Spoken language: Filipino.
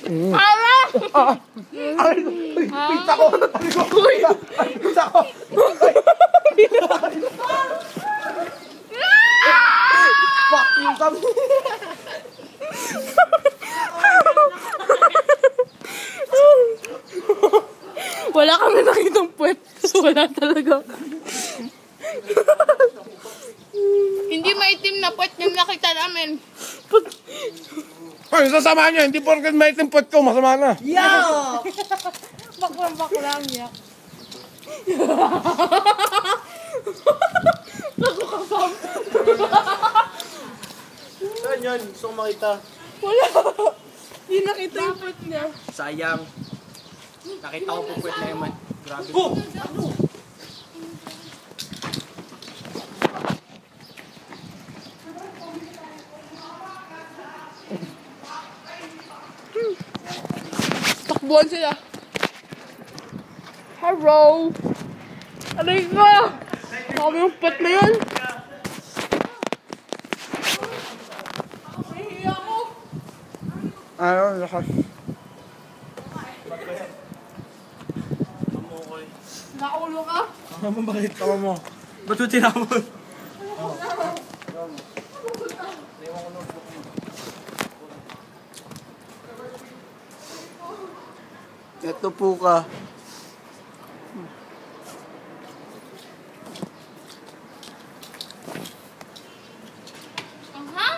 Para! Ay, pizza ko! Pizza ko! Fuck you, sabi. Wala kami nakitang puwet. Wala talaga. Hindi maitim na puwet yung nakita namin. Ay, sasama niyo. Hindi porket may timpot ko, masama na. Yak! Baklang yak. Saan yun? Gusto ko makita. Wala. Hindi nakita yung puwet niya. Sayang. Nakita ko po puwet na yaman. Grabe. Takbuhan sila. Hello! Aray ka! Sabi yung puwet na yun. Nahihiya ko. Ayaw, lakas. Naulo ka? Tama mo, bakit? Tama mo. Ba't mo tinapon? Ito po ka. Aha!